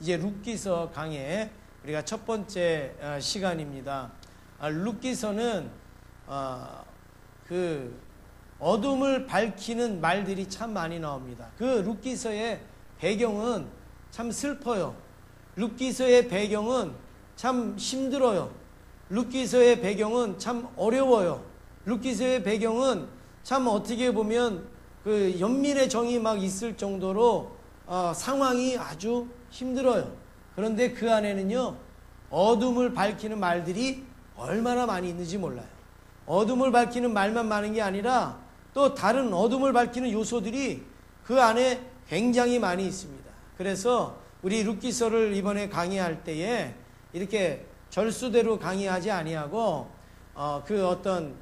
이제 룻기서 강의 우리가 첫 번째 시간입니다. 룻기서는 그 어둠을 밝히는 말들이 참 많이 나옵니다. 그 룻기서의 배경은 참 슬퍼요. 룻기서의 배경은 참 힘들어요. 룻기서의 배경은 참 어려워요. 룻기서의 배경은 참 어떻게 보면 그 연민의 정이 막 있을 정도로 상황이 아주 힘들어요. 그런데 그 안에는요, 어둠을 밝히는 말들이 얼마나 많이 있는지 몰라요. 어둠을 밝히는 말만 많은 게 아니라 또 다른 어둠을 밝히는 요소들이 그 안에 굉장히 많이 있습니다. 그래서 우리 룻기서를 이번에 강의할 때에 이렇게 절수대로 강의하지 아니하고 그 어떤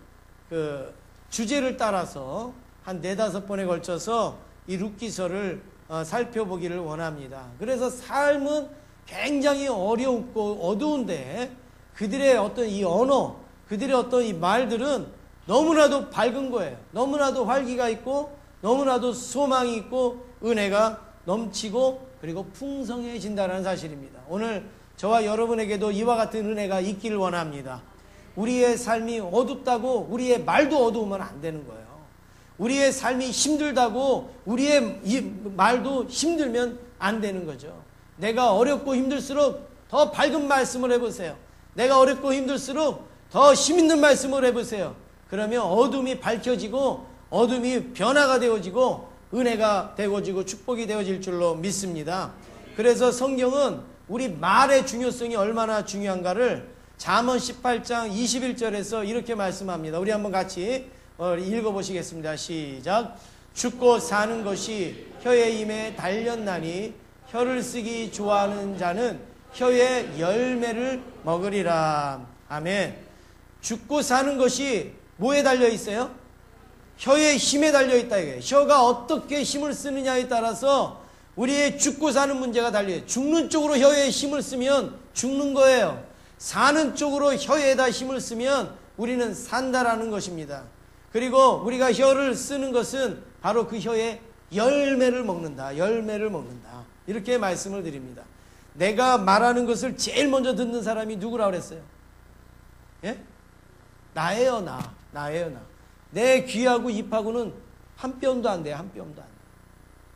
그 주제를 따라서 한 4-5번에 걸쳐서 이 룻기서를 살펴보기를 원합니다. 그래서 삶은 굉장히 어렵고 어두운데 그들의 어떤 이 언어, 그들의 어떤 이 말들은 너무나도 밝은 거예요. 너무나도 활기가 있고 너무나도 소망이 있고 은혜가 넘치고 그리고 풍성해진다는 사실입니다. 오늘 저와 여러분에게도 이와 같은 은혜가 있기를 원합니다. 우리의 삶이 어둡다고 우리의 말도 어두우면 안 되는 거예요. 우리의 삶이 힘들다고 우리의 이 말도 힘들면 안 되는 거죠. 내가 어렵고 힘들수록 더 밝은 말씀을 해보세요. 내가 어렵고 힘들수록 더 힘있는 말씀을 해보세요. 그러면 어둠이 밝혀지고 어둠이 변화가 되어지고 은혜가 되어지고 축복이 되어질 줄로 믿습니다. 그래서 성경은 우리 말의 중요성이 얼마나 중요한가를 잠언 18장 21절에서 이렇게 말씀합니다. 우리 한번 같이 읽어보시겠습니다. 시작. 죽고 사는 것이 혀의 힘에 달렸나니 혀를 쓰기 좋아하는 자는 혀의 열매를 먹으리라. 아멘. 죽고 사는 것이 뭐에 달려 있어요? 혀의 힘에 달려 있다 이거예요. 혀가 어떻게 힘을 쓰느냐에 따라서 우리의 죽고 사는 문제가 달려요. 죽는 쪽으로 혀에 힘을 쓰면 죽는 거예요. 사는 쪽으로 혀에다 힘을 쓰면 우리는 산다라는 것입니다. 그리고 우리가 혀를 쓰는 것은 바로 그 혀의 열매를 먹는다. 열매를 먹는다. 이렇게 말씀을 드립니다. 내가 말하는 것을 제일 먼저 듣는 사람이 누구라고 그랬어요? 예? 나예요, 나. 나예요, 나. 내 귀하고 입하고는 한 뼘도 안 돼요. 한 뼘도 안 돼요.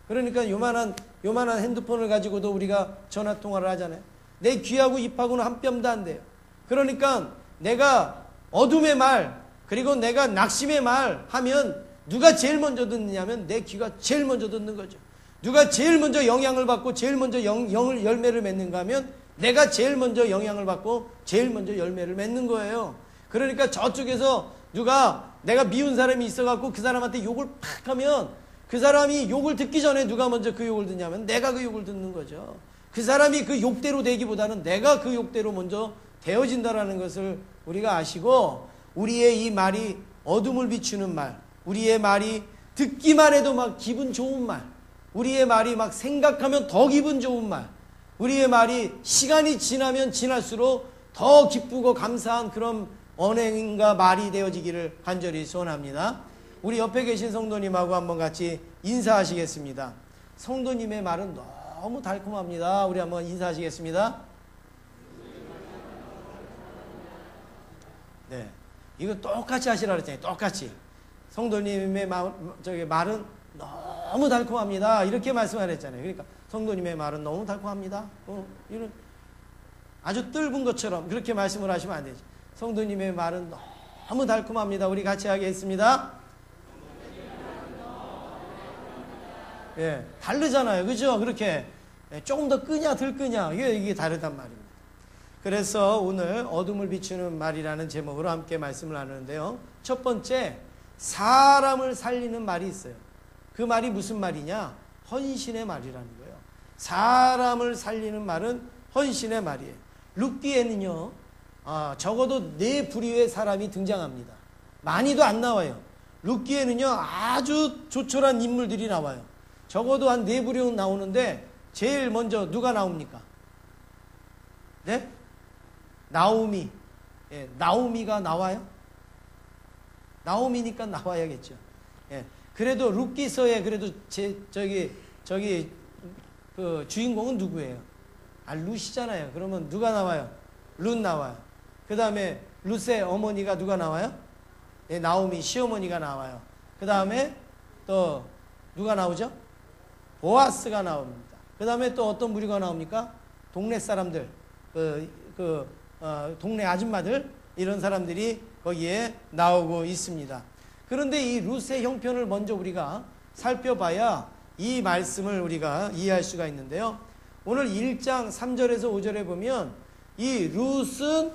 그러니까 요만한 핸드폰을 가지고도 우리가 전화 통화를 하잖아요. 내 귀하고 입하고는 한 뼘도 안 돼요. 그러니까 내가 어둠의 말, 그리고 내가 낙심의 말 하면 누가 제일 먼저 듣느냐면 내 귀가 제일 먼저 듣는 거죠. 누가 제일 먼저 영향을 받고 제일 먼저 열매를 맺는가 하면 내가 제일 먼저 영향을 받고 제일 먼저 열매를 맺는 거예요. 그러니까 저쪽에서 누가 내가 미운 사람이 있어갖고 그 사람한테 욕을 팍 하면 그 사람이 욕을 듣기 전에 누가 먼저 그 욕을 듣냐면 내가 그 욕을 듣는 거죠. 그 사람이 그 욕대로 되기보다는 내가 그 욕대로 먼저 되어진다라는 것을 우리가 아시고 우리의 이 말이 어둠을 비추는 말, 우리의 말이 듣기만 해도 막 기분 좋은 말, 우리의 말이 막 생각하면 더 기분 좋은 말, 우리의 말이 시간이 지나면 지날수록 더 기쁘고 감사한 그런 언행과 말이 되어지기를 간절히 소원합니다. 우리 옆에 계신 성도님하고 한번 같이 인사하시겠습니다. 성도님의 말은 너무 달콤합니다. 우리 한번 인사하시겠습니다. 네, 이거 똑같이 하시라 그랬잖아요. 똑같이. 성도님의 말은 너무 달콤합니다. 이렇게 말씀하셨잖아요. 그러니까 성도님의 말은 너무 달콤합니다. 이런 아주 뜰분 것처럼 그렇게 말씀을 하시면 안 되죠. 성도님의 말은 너무 달콤합니다. 우리 같이 하겠습니다. 예, 다르잖아요. 그죠? 그렇게 조금 더 끄냐 덜 끄냐 이게 다르단 말입니다. 그래서 오늘 어둠을 비추는 말이라는 제목으로 함께 말씀을 나누는데요. 첫 번째, 사람을 살리는 말이 있어요. 그 말이 무슨 말이냐? 헌신의 말이라는 거예요. 사람을 살리는 말은 헌신의 말이에요. 룻기에는요, 적어도 4부류의 사람이 등장합니다. 많이도 안 나와요. 룻기에는요, 아주 조촐한 인물들이 나와요. 적어도 한 4부류 나오는데 제일 먼저 누가 나옵니까? 네? 나오미. 예, 나오미가 나와요? 나오미니까 나와야겠죠. 예, 그래도 룻기서에 그래도 그 주인공은 누구예요? 룻이잖아요. 그러면 누가 나와요? 룻 나와요. 그 다음에 룻의 어머니가 누가 나와요? 네, 나오미 시어머니가 나와요. 그 다음에 또 누가 나오죠? 보아스가 나옵니다. 그 다음에 또 어떤 무리가 나옵니까? 동네 사람들, 동네 아줌마들, 이런 사람들이 거기에 나오고 있습니다. 그런데 이 룻의 형편을 먼저 우리가 살펴봐야 이 말씀을 우리가 이해할 수가 있는데요. 오늘 1장 3절에서 5절에 보면 이 룻은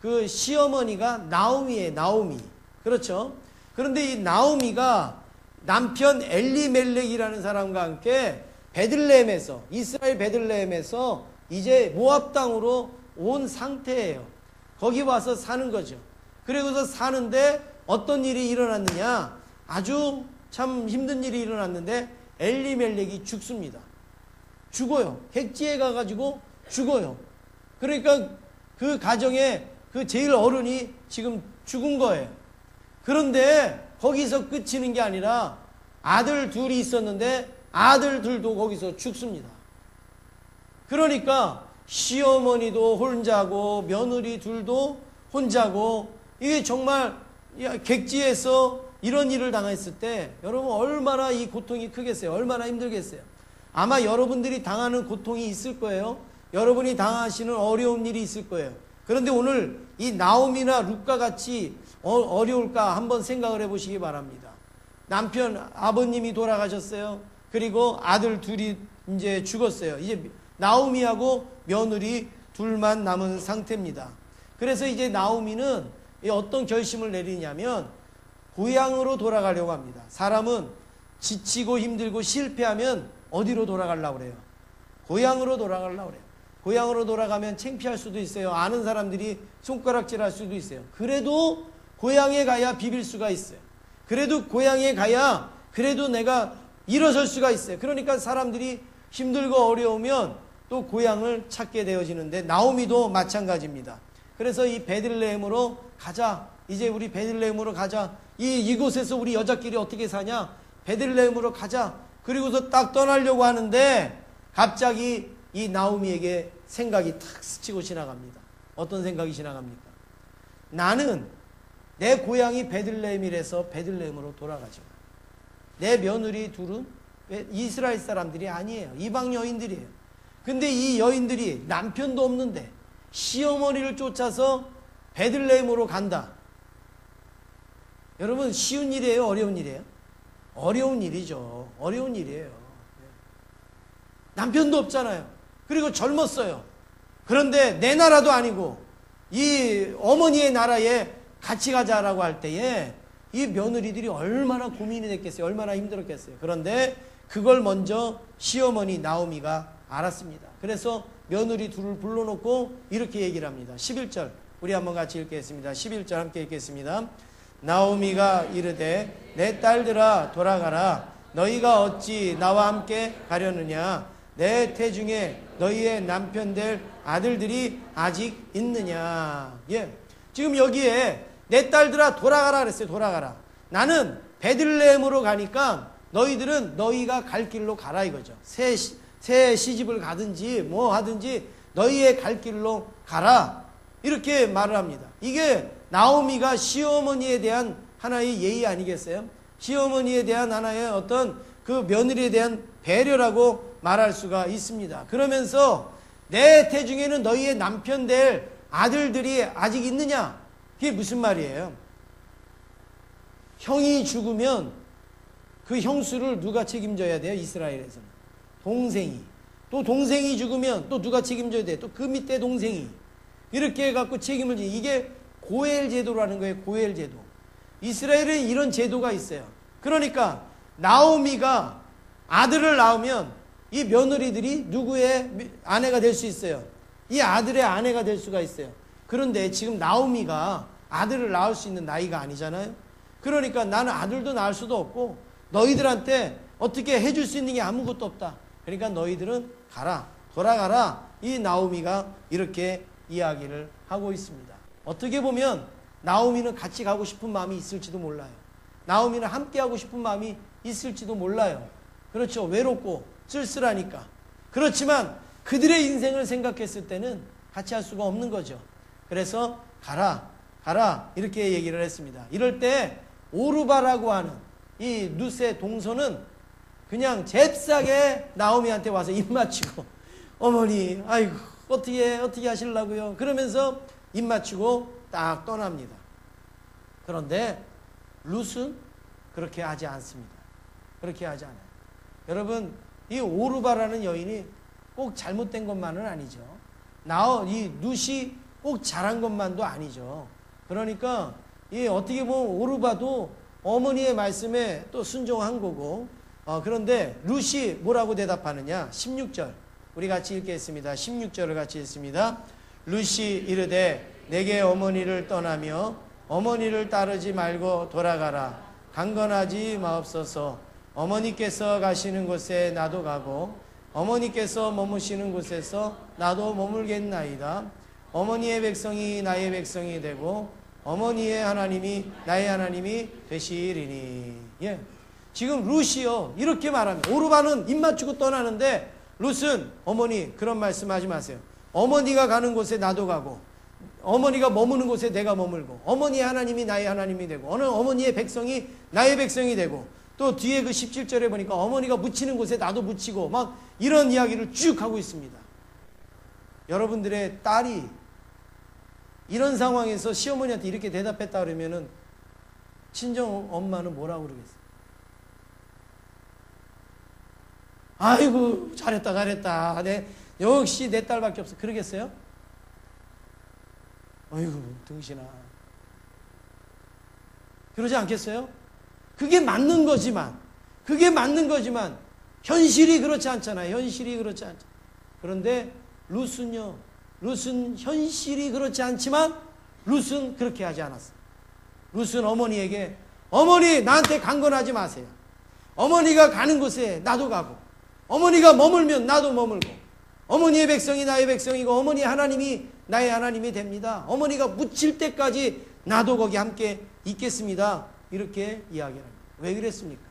그 시어머니가 나오미예요. 나오미. 그렇죠? 그런데 이 나오미가 남편 엘리멜렉이라는 사람과 함께 베들레헴에서, 이스라엘 베들레헴에서 이제 모압 땅으로 온 상태예요. 거기 와서 사는 거죠. 그리고서 사는데 어떤 일이 일어났느냐? 아주 참 힘든 일이 일어났는데 엘리멜렉이 죽습니다. 죽어요. 객지에 가가지고 죽어요. 그러니까 그 가정에 그 제일 어른이 지금 죽은 거예요. 그런데 거기서 끝이는 게 아니라 아들 둘이 있었는데 아들 둘도 거기서 죽습니다. 그러니까 시어머니도 혼자고 며느리 둘도 혼자고, 이게 정말 객지에서 이런 일을 당했을 때 여러분 얼마나 이 고통이 크겠어요? 얼마나 힘들겠어요? 아마 여러분들이 당하는 고통이 있을 거예요. 여러분이 당하시는 어려운 일이 있을 거예요. 그런데 오늘 이 나오미나 룻과 같이 어려울까 한번 생각을 해보시기 바랍니다. 남편 아버님이 돌아가셨어요. 그리고 아들 둘이 이제 죽었어요. 이제 나오미하고 며느리 둘만 남은 상태입니다. 그래서 이제 나오미는 어떤 결심을 내리냐면 고향으로 돌아가려고 합니다. 사람은 지치고 힘들고 실패하면 어디로 돌아가려고 그래요? 고향으로 돌아가려고 그래요. 고향으로 돌아가면 창피할 수도 있어요. 아는 사람들이 손가락질할 수도 있어요. 그래도 고향에 가야 비빌 수가 있어요. 그래도 고향에 가야 그래도 내가 일어설 수가 있어요. 그러니까 사람들이 힘들고 어려우면 또 고향을 찾게 되어지는데 나오미도 마찬가지입니다. 그래서 이 베들레헴으로 가자. 이제 우리 베들레헴으로 가자. 이곳에서 우리 여자끼리 어떻게 사냐? 베들레헴으로 가자. 그리고서 딱 떠나려고 하는데 갑자기 이 나오미에게 생각이 탁 스치고 지나갑니다. 어떤 생각이 지나갑니까? 나는 내 고향이 베들레헴이라서 베들레헴으로 돌아가죠. 내 며느리 둘은 이스라엘 사람들이 아니에요. 이방 여인들이에요. 근데 이 여인들이 남편도 없는데 시어머니를 쫓아서 베들레헴으로 간다. 여러분 쉬운 일이에요? 어려운 일이에요? 어려운 일이죠. 어려운 일이에요. 남편도 없잖아요. 그리고 젊었어요. 그런데 내 나라도 아니고 이 어머니의 나라에 같이 가자라고 할 때에 이 며느리들이 얼마나 고민이 됐겠어요. 얼마나 힘들었겠어요. 그런데 그걸 먼저 시어머니 나오미가 알았습니다. 그래서 며느리 둘을 불러놓고 이렇게 얘기를 합니다. 11절 우리 한번 같이 읽겠습니다. 11절 함께 읽겠습니다. 나오미가 이르되 내 딸들아 돌아가라. 너희가 어찌 나와 함께 가려느냐. 내 태중에 너희의 남편 될 아들들이 아직 있느냐. 예. 지금 여기에 내 딸들아 돌아가라 그랬어요. 돌아가라. 나는 베들레헴으로 가니까 너희들은 너희가 갈 길로 가라 이거죠. 새 시집을 가든지 뭐 하든지 너희의 갈 길로 가라. 이렇게 말을 합니다. 이게 나오미가 시어머니에 대한 하나의 예의 아니겠어요? 시어머니에 대한 하나의 어떤 그 며느리에 대한 배려라고 말할 수가 있습니다. 그러면서 내 태중에는 너희의 남편 될 아들들이 아직 있느냐? 그게 무슨 말이에요? 형이 죽으면 그 형수를 누가 책임져야 돼요? 이스라엘에서는. 동생이. 또 동생이 죽으면 또 누가 책임져야 돼요? 또 그 밑에 동생이. 이렇게 해갖고 책임을 지. 이게 고엘 제도라는 거예요. 고엘 제도. 이스라엘에 이런 제도가 있어요. 그러니까 나오미가 아들을 낳으면 이 며느리들이 누구의 아내가 될 수 있어요? 이 아들의 아내가 될 수가 있어요. 그런데 지금 나오미가 아들을 낳을 수 있는 나이가 아니잖아요. 그러니까 나는 아들도 낳을 수도 없고 너희들한테 어떻게 해줄 수 있는 게 아무것도 없다. 그러니까 너희들은 가라. 돌아가라. 이 나오미가 이렇게 이야기를 하고 있습니다. 어떻게 보면 나오미는 같이 가고 싶은 마음이 있을지도 몰라요. 나오미는 함께 하고 싶은 마음이 있을지도 몰라요. 그렇죠. 외롭고 쓸쓸하니까. 그렇지만 그들의 인생을 생각했을 때는 같이 할 수가 없는 거죠. 그래서 가라 이렇게 얘기를 했습니다. 이럴 때 오르바라고 하는 이 룻의 동서는 그냥 잽싸게 나오미한테 와서 입 맞추고 어머니 아이고 어떻게 하시려고요? 그러면서 입 맞추고 딱 떠납니다. 그런데 룻은 그렇게 하지 않습니다. 그렇게 하지 않아요. 여러분, 이 오르바라는 여인이 꼭 잘못된 것만은 아니죠. 이 룻이 꼭 잘한 것만도 아니죠. 그러니까 이 어떻게 보면 오르바도 어머니의 말씀에 또 순종한 거고, 그런데 룻이 뭐라고 대답하느냐? 16절 우리 같이 읽겠습니다. 16절을 같이 읽습니다. 룻이 이르되 내게 어머니를 떠나며 어머니를 따르지 말고 돌아가라. 강건하지 마옵소서. 어머니께서 가시는 곳에 나도 가고 어머니께서 머무시는 곳에서 나도 머물겠나이다. 어머니의 백성이 나의 백성이 되고 어머니의 하나님이 나의 하나님이 되시리니. 예. 지금 룻이요 이렇게 말합니다. 오르바는 입 맞추고 떠나는데 룻은 어머니 그런 말씀하지 마세요. 어머니가 가는 곳에 나도 가고 어머니가 머무는 곳에 내가 머물고 어머니의 하나님이 나의 하나님이 되고 어머니의 백성이 나의 백성이 되고 또 뒤에 그 17절에 보니까 어머니가 묻히는 곳에 나도 묻히고 막 이런 이야기를 쭉 하고 있습니다. 여러분들의 딸이 이런 상황에서 시어머니한테 이렇게 대답했다 그러면은 친정 엄마는 뭐라고 그러겠어요? 아이고 잘했다 역시 내 딸밖에 없어 그러겠어요? 아이고 등신아 그러지 않겠어요? 그게 맞는 거지만 현실이 그렇지 않잖아요. 현실이 그렇지 않죠. 그런데 룻은 현실이 그렇지 않지만 룻은 그렇게 하지 않았어요. 룻은 어머니에게 어머니 나한테 강건하지 마세요. 어머니가 가는 곳에 나도 가고 어머니가 머물면 나도 머물고 어머니의 백성이 나의 백성이고 어머니 하나님이 나의 하나님이 됩니다. 어머니가 묻힐 때까지 나도 거기 함께 있겠습니다. 이렇게 이야기를 합니다. 왜 그랬습니까?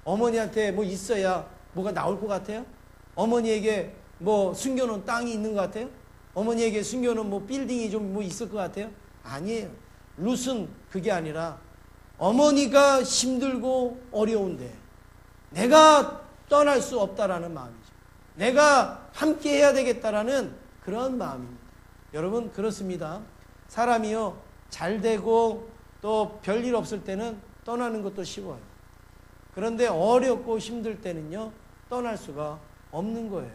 어머니한테 뭐 있어야 뭐가 나올 것 같아요? 어머니에게 뭐 숨겨놓은 땅이 있는 것 같아요? 어머니에게 숨겨놓은 뭐 빌딩이 좀 뭐 있을 것 같아요? 아니에요. 룻은 그게 아니라 어머니가 힘들고 어려운데 내가 떠날 수 없다라는 마음이죠. 내가 함께 해야 되겠다라는 그런 마음입니다. 여러분 그렇습니다. 사람이요 잘 되고 또 별일 없을 때는 떠나는 것도 쉬워요. 그런데 어렵고 힘들 때는요 떠날 수가 없는 거예요.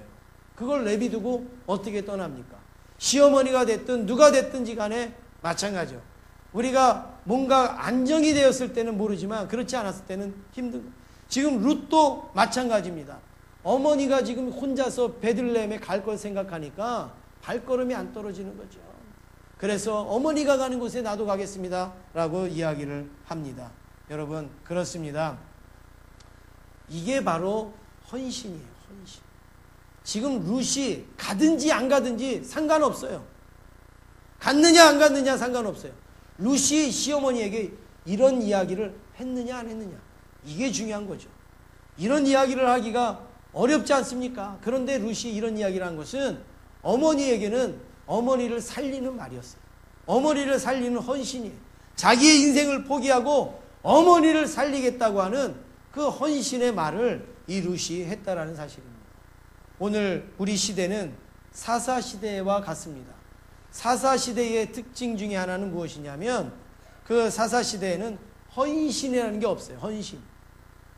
그걸 내비두고 어떻게 떠납니까? 시어머니가 됐든 누가 됐든지 간에 마찬가지죠. 우리가 뭔가 안정이 되었을 때는 모르지만 그렇지 않았을 때는 힘든 거예요. 지금 룻도 마찬가지입니다. 어머니가 지금 혼자서 베들레헴에 갈 걸 생각하니까 발걸음이 안 떨어지는 거죠. 그래서 어머니가 가는 곳에 나도 가겠습니다 라고 이야기를 합니다. 여러분 그렇습니다. 이게 바로 헌신이에요. 헌신. 지금 룻이 가든지 안 가든지 상관없어요. 갔느냐 안 갔느냐 상관없어요. 룻이 시어머니에게 이런 이야기를 했느냐 안 했느냐 이게 중요한 거죠. 이런 이야기를 하기가 어렵지 않습니까? 그런데 룻이 이런 이야기를 한 것은 어머니에게는 어머니를 살리는 말이었어요. 어머니를 살리는 헌신이에요. 자기의 인생을 포기하고 어머니를 살리겠다고 하는 그 헌신의 말을 이 룻이 했다라는 사실입니다. 오늘 우리 시대는 사사시대와 같습니다. 사사시대의 특징 중에 하나는 무엇이냐면 그 사사시대에는 헌신이라는 게 없어요. 헌신.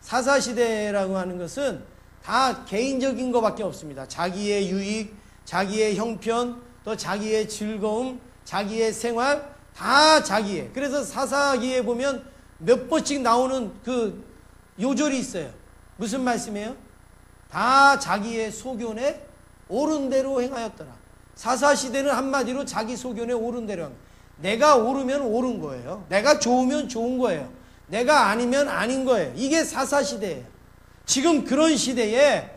사사시대라고 하는 것은 다 개인적인 것밖에 없습니다. 자기의 유익, 자기의 형편, 또 자기의 즐거움, 자기의 생활, 다 자기의. 그래서 사사기에 보면 몇 번씩 나오는 그 요절이 있어요. 무슨 말씀이에요? 다 자기의 소견에 옳은 대로 행하였더라. 사사시대는 한마디로 자기 소견에 옳은 대로 한 거예요. 내가 옳으면 옳은 거예요. 내가 좋으면 좋은 거예요. 내가 아니면 아닌 거예요. 이게 사사시대예요. 지금 그런 시대에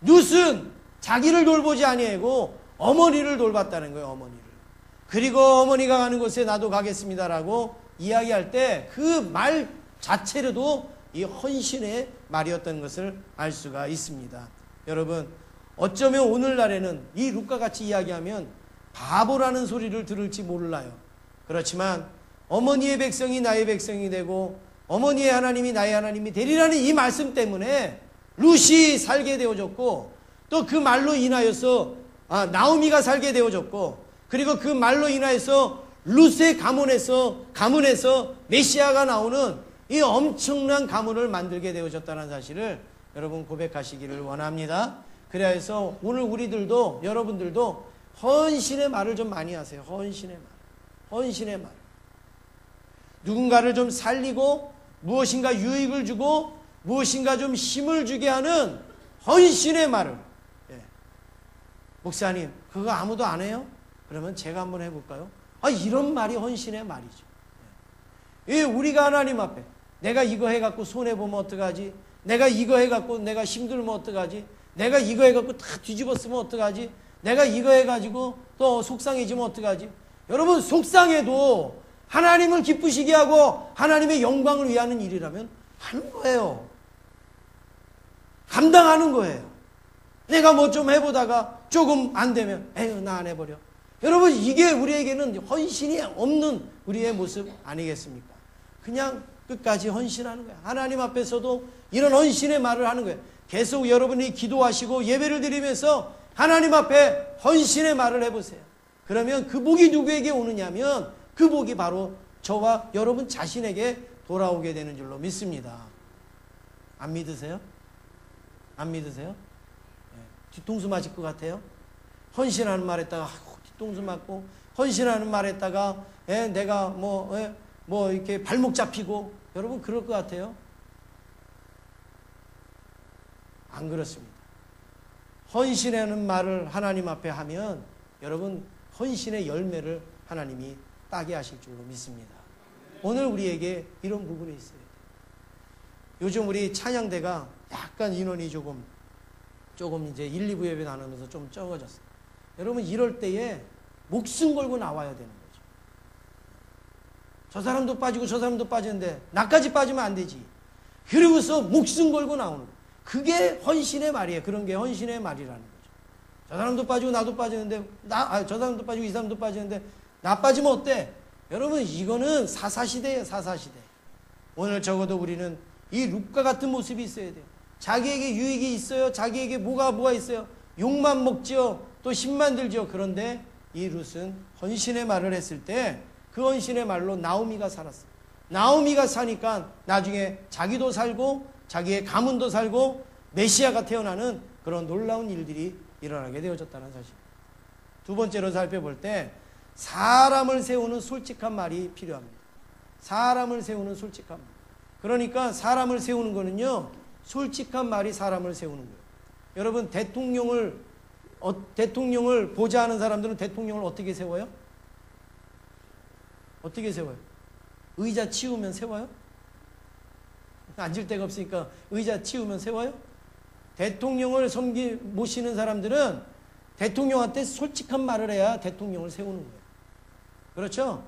룻은 자기를 돌보지 아니하고 어머니를 돌봤다는 거예요. 어머니를. 그리고 어머니가 가는 곳에 나도 가겠습니다라고 이야기할 때 그 말 자체로도 이 헌신의 말이었던 것을 알 수가 있습니다. 여러분 어쩌면 오늘날에는 이 룻과같이 이야기하면 바보라는 소리를 들을지 몰라요. 그렇지만 어머니의 백성이 나의 백성이 되고 어머니의 하나님이 나의 하나님이 되리라는 이 말씀 때문에 룻이 살게 되어졌고, 또 그 말로 인하여서 나오미가 살게 되어졌고, 그리고 그 말로 인하여서 룻의 가문에서 메시아가 나오는 이 엄청난 가문을 만들게 되어졌다는 사실을 여러분 고백하시기를 원합니다. 그래서 오늘 우리들도, 여러분들도 헌신의 말을 좀 많이 하세요. 헌신의 말. 누군가를 좀 살리고 무엇인가 유익을 주고 무엇인가 좀 힘을 주게 하는 헌신의 말을. 목사님, 그거 아무도 안 해요? 그러면 제가 한번 해볼까요? 이런 말이 헌신의 말이죠. 우리가 하나님 앞에 내가 이거 해갖고 손해보면 어떡하지? 내가 이거 해갖고 내가 힘들면 어떡하지? 내가 이거 해갖고 다 뒤집었으면 어떡하지? 내가 이거 해가지고 또 속상해지면 어떡하지? 여러분, 속상해도 하나님을 기쁘시게 하고 하나님의 영광을 위하는 일이라면 하는 거예요. 감당하는 거예요. 내가 뭐 좀 해보다가 조금 안 되면 에휴, 나 안 해버려. 여러분, 이게 우리에게는 헌신이 없는 우리의 모습 아니겠습니까? 그냥 끝까지 헌신하는 거예요. 하나님 앞에서도 이런 헌신의 말을 하는 거예요. 계속 여러분이 기도하시고 예배를 드리면서 하나님 앞에 헌신의 말을 해보세요. 그러면 그 복이 누구에게 오느냐면 그 복이 바로 저와 여러분 자신에게 돌아오게 되는 줄로 믿습니다. 안 믿으세요? 안 믿으세요? 뒤통수 맞을 것 같아요? 헌신하는 말 했다가 뒤통수 맞고, 헌신하는 말 했다가 내가 뭐 이렇게 발목 잡히고, 여러분 그럴 것 같아요? 안 그렇습니다. 헌신하는 말을 하나님 앞에 하면 여러분 헌신의 열매를 하나님이 따게 하실 줄로 믿습니다. 오늘 우리에게 이런 부분이 있어요. 요즘 우리 찬양대가 약간 인원이 조금 이제 1, 2부 예배 나누면서 좀 적어졌어요. 여러분, 이럴 때에 목숨 걸고 나와야 되는 거죠. 저 사람도 빠지고 저 사람도 빠지는데 나까지 빠지면 안 되지. 그러고서 목숨 걸고 나오는 거예요. 그게 헌신의 말이에요. 그런 게 헌신의 말이라는 거죠. 저 사람도 빠지고 나도 빠지는데 저 사람도 빠지고 이 사람도 빠지는데 나 빠지면 어때? 여러분, 이거는 사사시대예요. 사사시대. 오늘 적어도 우리는 이 룻과 같은 모습이 있어야 돼요. 자기에게 유익이 있어요. 자기에게 뭐가 있어요. 욕만 먹지요. 또 힘만 들지요. 그런데 이 룻은 헌신의 말을 했을 때 그 헌신의 말로 나오미가 살았어요. 나오미가 사니까 나중에 자기도 살고 자기의 가문도 살고 메시아가 태어나는 그런 놀라운 일들이 일어나게 되어졌다는 사실. 두 번째로 살펴볼 때 사람을 세우는 솔직한 말이 필요합니다. 사람을 세우는 솔직한 말. 그러니까 사람을 세우는 거는요, 솔직한 말이 사람을 세우는 거예요. 여러분, 대통령을 보좌하는 사람들은 대통령을 어떻게 세워요? 어떻게 세워요? 의자 치우면 세워요? 앉을 데가 없으니까 의자 치우면 세워요? 대통령을 모시는 사람들은 대통령한테 솔직한 말을 해야 대통령을 세우는 거예요. 그렇죠?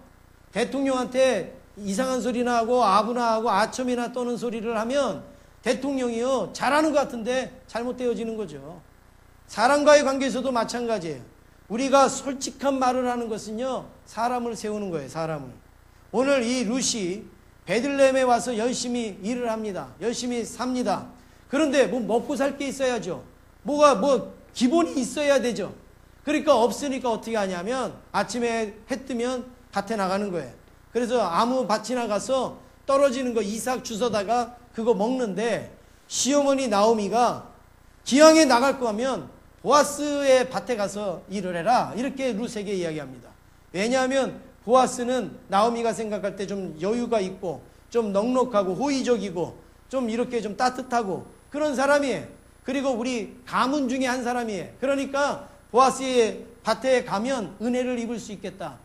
대통령한테 이상한 소리나 하고 아부나 하고 아첨이나 떠는 소리를 하면 대통령이요, 잘하는 것 같은데 잘못되어지는 거죠. 사람과의 관계에서도 마찬가지예요. 우리가 솔직한 말을 하는 것은요, 사람을 세우는 거예요. 사람을. 오늘 이 룻이 베들레헴에 와서 열심히 일을 합니다. 열심히 삽니다. 그런데 뭐 먹고 살 게 있어야죠. 기본이 있어야 되죠. 그러니까 없으니까 어떻게 하냐면 아침에 해 뜨면 밭에 나가는 거예요. 그래서 아무 밭이나 가서 떨어지는 거 이삭 주워다가 그거 먹는데, 시어머니 나오미가 기왕에 나갈 거면 보아스의 밭에 가서 일을 해라, 이렇게 룻에게 이야기합니다. 왜냐하면 보아스는 나오미가 생각할 때 좀 여유가 있고 좀 넉넉하고 호의적이고 좀 이렇게 좀 따뜻하고 그런 사람이에요. 그리고 우리 가문 중에 한 사람이에요. 그러니까 보아스의 밭에 가면 은혜를 입을 수 있겠다.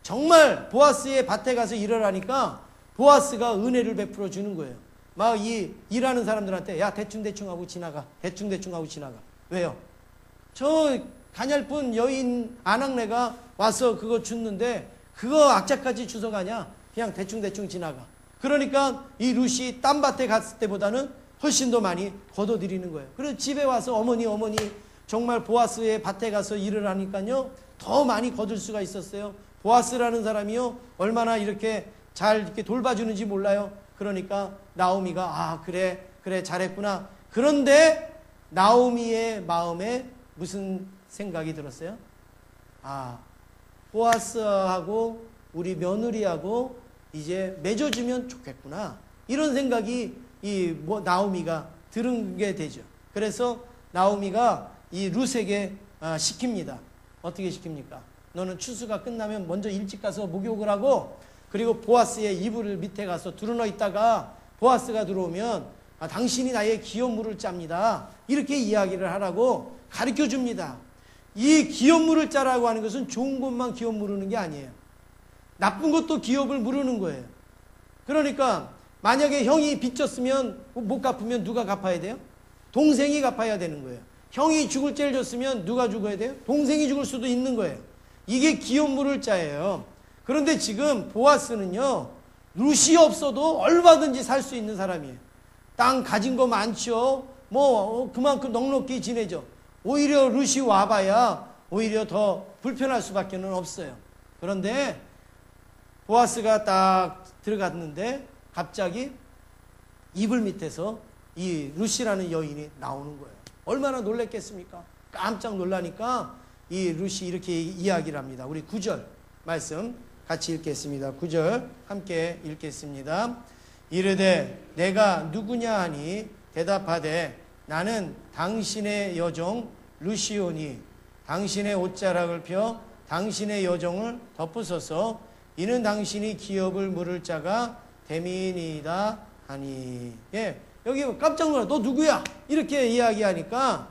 정말 보아스의 밭에 가서 일을 하니까 보아스가 은혜를 베풀어 주는 거예요. 막 이 일하는 사람들한테 야, 대충 하고 지나가. 대충 하고 지나가. 왜요? 저 가냘픈 여인 아낙네가 와서 그거 줬는데 그거 악착같이 주워가냐? 그냥 대충 지나가. 그러니까 이 룻이 딴 밭에 갔을 때보다는 훨씬 더 많이 거둬들이는 거예요. 그래서 집에 와서 어머니 정말 보아스의 밭에 가서 일을 하니까요, 더 많이 거둘 수가 있었어요. 보아스라는 사람이요, 얼마나 이렇게 잘 이렇게 돌봐주는지 몰라요. 그러니까 나오미가, 아, 그래, 잘했구나. 그런데 나오미의 마음에 무슨 생각이 들었어요? 아, 보아스하고 우리 며느리하고 이제 맺어주면 좋겠구나. 이런 생각이 나오미가 들게 되죠. 그래서 나오미가 이 룻에게 시킵니다. 어떻게 시킵니까? 너는 추수가 끝나면 먼저 일찍 가서 목욕을 하고, 그리고 보아스의 이불 밑에 가서 드러누워 있다가 보아스가 들어오면 당신이 나의 기업물을 짭니다. 이렇게 이야기를 하라고 가르쳐 줍니다. 이 기업물을 짜라고 하는 것은 좋은 것만 기업 물으는 게 아니에요. 나쁜 것도 기업을 물으는 거예요. 그러니까 만약에 형이 빚졌으면 못 갚으면 누가 갚아야 돼요? 동생이 갚아야 되는 거예요. 형이 죽을 죄를 졌으면 누가 죽어야 돼요? 동생이 죽을 수도 있는 거예요. 이게 기업 물을 자예요. 그런데 지금 보아스는요, 룻이 없어도 얼마든지 살 수 있는 사람이에요. 땅 가진 거 많죠. 뭐 그만큼 넉넉히 지내죠. 오히려 룻이 와봐야 오히려 더 불편할 수밖에 없어요. 그런데 보아스가 딱 들어갔는데 갑자기 이불 밑에서 이 룻이라는 여인이 나오는 거예요. 얼마나 놀랬겠습니까? 깜짝 놀라니까 이 룻이 이렇게 이야기를 합니다. 우리 9절 말씀 같이 읽겠습니다. 9절 함께 읽겠습니다. 이르되 내가 누구냐 하니 대답하되 나는 당신의 여종 룻이오니 당신의 옷자락을 펴 당신의 여종을 덮으소서. 이는 당신이 기업을 물을 자가 됨이니이다 하니. 예, 여기 깜짝 놀라. 너 누구야? 이렇게 이야기하니까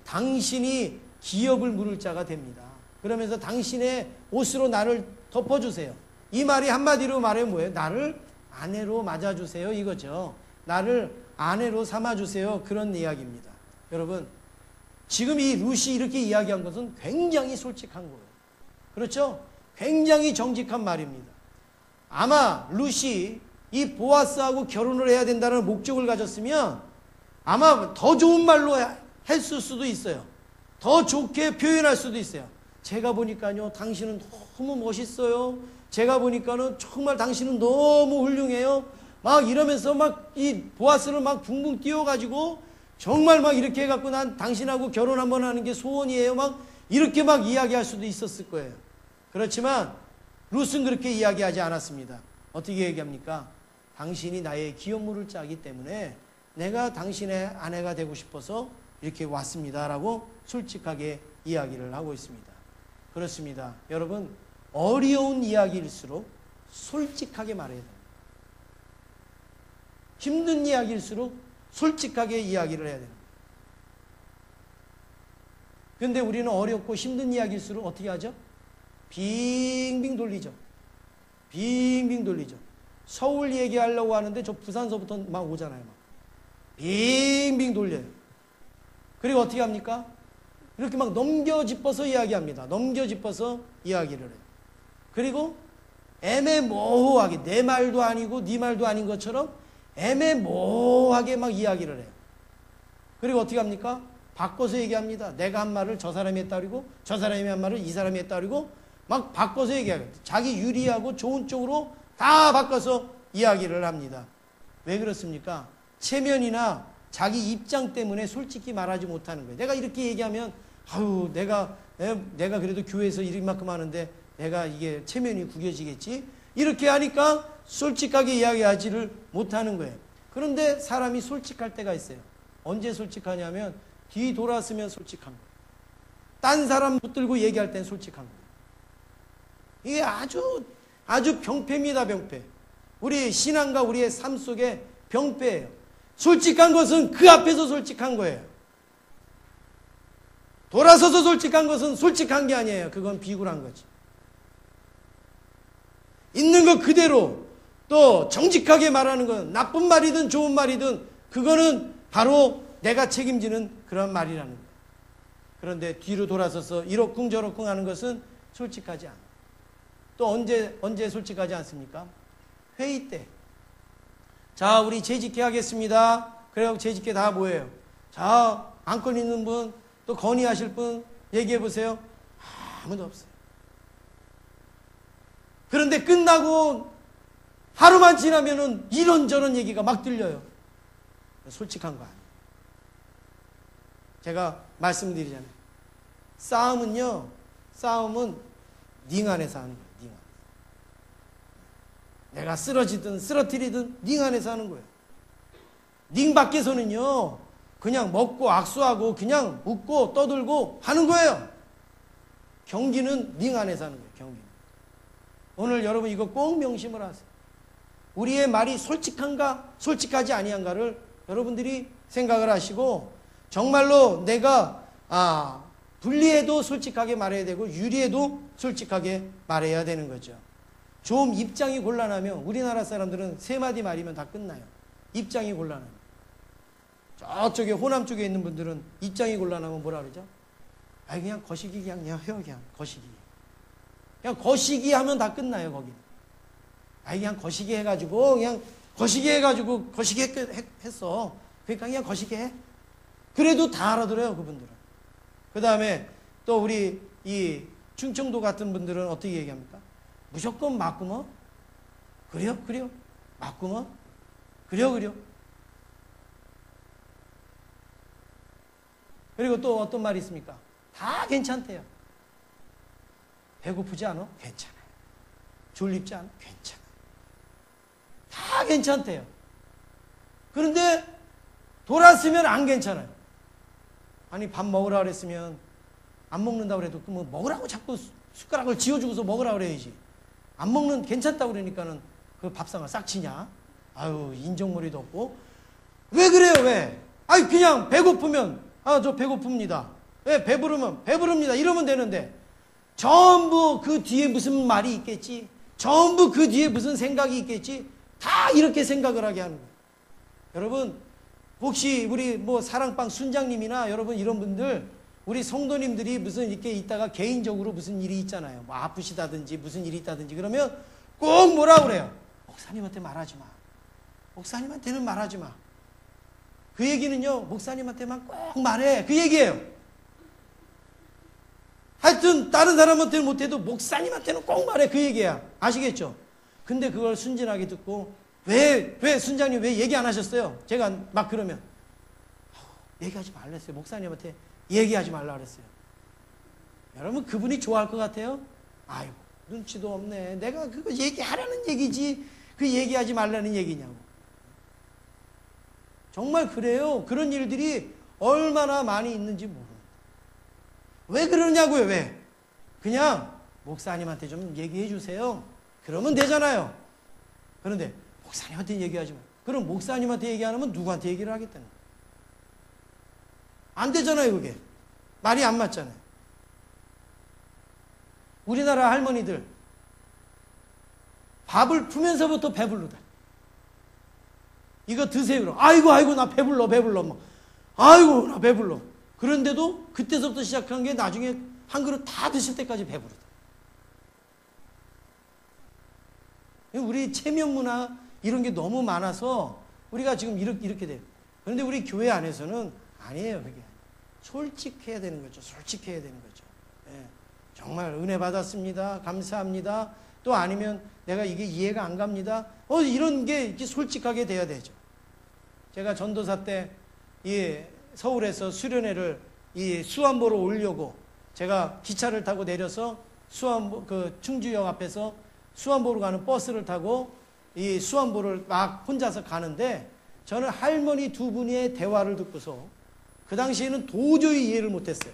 당신이 기업을 물을 자가 됩니다. 그러면서 당신의 옷으로 나를 덮어주세요. 이 말이 한마디로 말하면 뭐예요? 나를 아내로 맞아주세요, 이거죠. 나를 아내로 삼아주세요, 그런 이야기입니다. 여러분, 지금 이 룻이 이렇게 이야기한 것은 굉장히 솔직한 거예요. 그렇죠? 굉장히 정직한 말입니다. 아마 룻이 이 보아스하고 결혼을 해야 된다는 목적을 가졌으면 아마 더 좋은 말로 했을 수도 있어요. 더 좋게 표현할 수도 있어요. 제가 보니까요, 당신은 너무 멋있어요. 제가 보니까는 정말 당신은 너무 훌륭해요. 막 이러면서 막 이 보아스를 막 붕붕 띄워가지고 정말 막 이렇게 해갖고 난 당신하고 결혼 한번 하는 게 소원이에요. 막 이렇게 막 이야기할 수도 있었을 거예요. 그렇지만 룻은 그렇게 이야기하지 않았습니다. 어떻게 얘기합니까? 당신이 나의 기업물을 짜기 때문에 내가 당신의 아내가 되고 싶어서 이렇게 왔습니다. 라고 솔직하게 이야기를 하고 있습니다. 그렇습니다. 여러분, 어려운 이야기일수록 솔직하게 말해야 됩니다. 힘든 이야기일수록 솔직하게 이야기를 해야 됩니다. 그런데 우리는 어렵고 힘든 이야기일수록 어떻게 하죠? 빙빙 돌리죠. 빙빙 돌리죠. 서울 얘기하려고 하는데 저 부산서부터 막 오잖아요. 막. 빙빙 돌려요. 그리고 어떻게 합니까? 이렇게 막 넘겨짚어서 이야기합니다. 넘겨짚어서 이야기를 해요. 그리고 애매모호하게 내 말도 아니고 네 말도 아닌 것처럼 애매모호하게 막 이야기를 해요. 그리고 어떻게 합니까? 바꿔서 얘기합니다. 내가 한 말을 저 사람이 했다 그리고 저 사람이 한 말을 이 사람이 했다 그리고 막 바꿔서 얘기해요. 자기 유리하고 좋은 쪽으로 다 바꿔서 이야기를 합니다. 왜 그렇습니까? 체면이나 자기 입장 때문에 솔직히 말하지 못하는 거예요. 내가 이렇게 얘기하면 아유 내가 그래도 교회에서 이만큼 하는데 내가 이게 체면이 구겨지겠지? 이렇게 하니까 솔직하게 이야기하지를 못하는 거예요. 그런데 사람이 솔직할 때가 있어요. 언제 솔직하냐면 뒤 돌았으면 솔직한 거예요. 딴 사람 붙들고 얘기할 땐 솔직한 거예요. 이게 아주 병폐입니다. 병폐. 우리 신앙과 우리의 삶 속에 병폐예요. 솔직한 것은 그 앞에서 솔직한 거예요. 돌아서서 솔직한 것은 솔직한 게 아니에요. 그건 비굴한 거지. 있는 것 그대로 또 정직하게 말하는 건 나쁜 말이든 좋은 말이든 그거는 바로 내가 책임지는 그런 말이라는 거예요. 그런데 뒤로 돌아서서 이러쿵저러쿵 하는 것은 솔직하지 않아요. 또 언제 솔직하지 않습니까? 회의 때. 자, 우리 재직회 하겠습니다. 그래요. 재직회 다 뭐예요? 자, 안건 있는 분, 또 건의하실 분 얘기해 보세요. 아무도 없어요. 그런데 끝나고 하루만 지나면은 이런저런 얘기가 막 들려요. 솔직한 거 아니에요. 제가 말씀드리잖아요. 싸움은 닝 안에서 하는 거예요. 닝 안에서. 내가 쓰러지든 쓰러뜨리든 닝 안에서 하는 거예요. 닝 밖에서는요, 그냥 먹고 악수하고 그냥 웃고 떠들고 하는 거예요. 경기는 닝 안에서 하는 거예요. 경기는. 오늘 여러분 이거 꼭 명심을 하세요. 우리의 말이 솔직한가 솔직하지 아니한가를 여러분들이 생각을 하시고, 정말로 내가 불리해도 솔직하게 말해야 되고 유리해도 솔직하게 말해야 되는 거죠. 좀 입장이 곤란하면 우리나라 사람들은 세 마디 말이면 다 끝나요. 입장이 곤란하면. 저쪽에 호남 쪽에 있는 분들은 입장이 곤란하면 뭐라 그러죠? 그냥 거시기 그냥 해요. 그냥 거시기. 그냥 거시기 하면 다 끝나요. 거기는. 그냥 거시기 해가지고 거시기 했어. 그러니까 그냥 거시기 해. 그래도 다 알아들어요. 그분들은. 그 다음에 또 우리 이 충청도 같은 분들은 어떻게 얘기합니까? 무조건 맞구먼. 그래요? 맞구먼. 그래요. 그리고 또 어떤 말이 있습니까? 다 괜찮대요. 배고프지 않아? 괜찮아요. 졸립지 않아? 괜찮아요. 다 괜찮대요. 그런데 돌았으면 안 괜찮아요. 아니 밥 먹으라 그랬으면 안 먹는다고 그래도 뭐 먹으라고 자꾸 숟가락을 쥐어주고서 먹으라 그래야지. 안 먹는 괜찮다고 그러니까는 그 밥상을 싹 치냐? 아유 인정머리도 없고. 왜 그래요? 왜? 아니 그냥 배고프면 저 배고픕니다. 왜? 배부르면 배부릅니다. 이러면 되는데 전부 그 뒤에 무슨 말이 있겠지? 전부 그 뒤에 무슨 생각이 있겠지? 다 이렇게 생각을 하게 하는 거예요. 여러분 혹시 우리 뭐 사랑방 순장님이나 여러분 이런 분들, 우리 성도님들이 무슨 이렇게 있다가 개인적으로 무슨 일이 있잖아요. 뭐 아프시다든지 무슨 일이 있다든지 그러면 꼭 뭐라 그래요? 목사님한테 말하지 마. 목사님한테는 말하지 마. 그 얘기는요, 목사님한테만 꼭 말해. 그 얘기예요. 하여튼 다른 사람한테는 못해도 목사님한테는 꼭 말해. 그 얘기야. 아시겠죠? 근데 그걸 순진하게 듣고 왜 순장님 왜 얘기 안 하셨어요? 제가 막 그러면 얘기하지 말랬어요. 목사님한테 얘기하지 말라 그랬어요. 여러분 그분이 좋아할 것 같아요? 아이고 눈치도 없네. 내가 그거 얘기하라는 얘기지 그 얘기하지 말라는 얘기냐고. 정말 그래요. 그런 일들이 얼마나 많이 있는지 모릅니다. 왜 그러냐고요. 왜? 그냥 목사님한테 좀 얘기해 주세요. 그러면 되잖아요. 그런데 목사님한테 얘기하지 마. 그럼 목사님한테 얘기 안 하면 누구한테 얘기를 하겠다는 거예요. 안 되잖아요. 그게. 말이 안 맞잖아요. 우리나라 할머니들 밥을 푸면서부터 배불르다. 이거 드세요. 아이고 나 배불러. 아이고 나 배불러. 그런데도 그때서부터 시작한 게 나중에 한 그릇 다 드실 때까지 배부르다. 우리 체면 문화 이런 게 너무 많아서 우리가 지금 이렇게 돼요. 그런데 우리 교회 안에서는 아니에요. 그게 솔직해야 되는 거죠. 솔직해야 되는 거죠. 예. 정말 은혜 받았습니다. 감사합니다. 또 아니면 내가 이게 이해가 안 갑니다. 이런 게 이렇게 솔직하게 돼야 되죠. 제가 전도사 때 서울에서 수련회를 수안보로 오려고 제가 기차를 타고 내려서 충주역 앞에서 수안보로 가는 버스를 타고 이 수안보를 막 혼자서 가는데, 저는 할머니 두 분의 대화를 듣고서 그 당시에는 도저히 이해를 못했어요.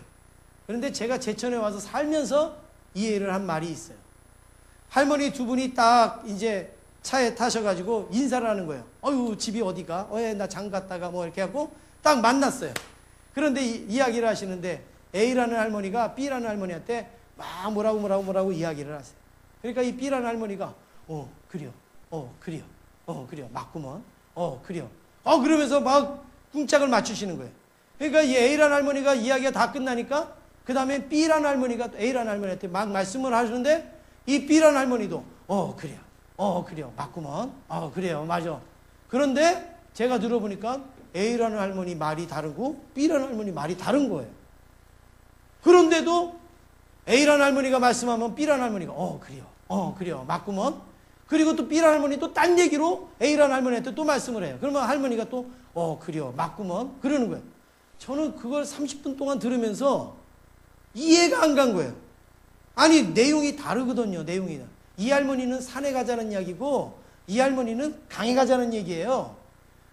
그런데 제가 제천에 와서 살면서 이해를 한 말이 있어요. 할머니 두 분이 딱 이제 차에 타셔가지고 인사를 하는 거예요. 집이 어디가? 나 장 갔다가 뭐 이렇게 하고 딱 만났어요. 그런데 이야기를 하시는데 A라는 할머니가 B라는 할머니한테 막 뭐라고 이야기를 하세요. 그러니까 이 B라는 할머니가 그래요. 그래요. 맞구먼. 그래요. 그러면서 막 꿍짝을 맞추시는 거예요. 그러니까 이 A라는 할머니가 이야기가 다 끝나니까 그 다음에 B라는 할머니가 A라는 할머니한테 막 말씀을 하시는데 이 B라는 할머니도 그래요. 맞구먼. 그래요. 맞아. 그런데 제가 들어보니까 A라는 할머니 말이 다르고 B라는 할머니 말이 다른 거예요. 그런데도 A란 할머니가 말씀하면 B란 할머니가 그래요 맞구먼. 그리고 또 B란 할머니 또 딴 얘기로 A란 할머니한테 또 말씀을 해요. 그러면 할머니가 또 그래요 맞구먼 그러는 거예요. 저는 그걸 30분 동안 들으면서 이해가 안 간 거예요. 아니 내용이 다르거든요. 내용이. 이 할머니는 산에 가자는 이야기고 이 할머니는 강에 가자는 얘기예요.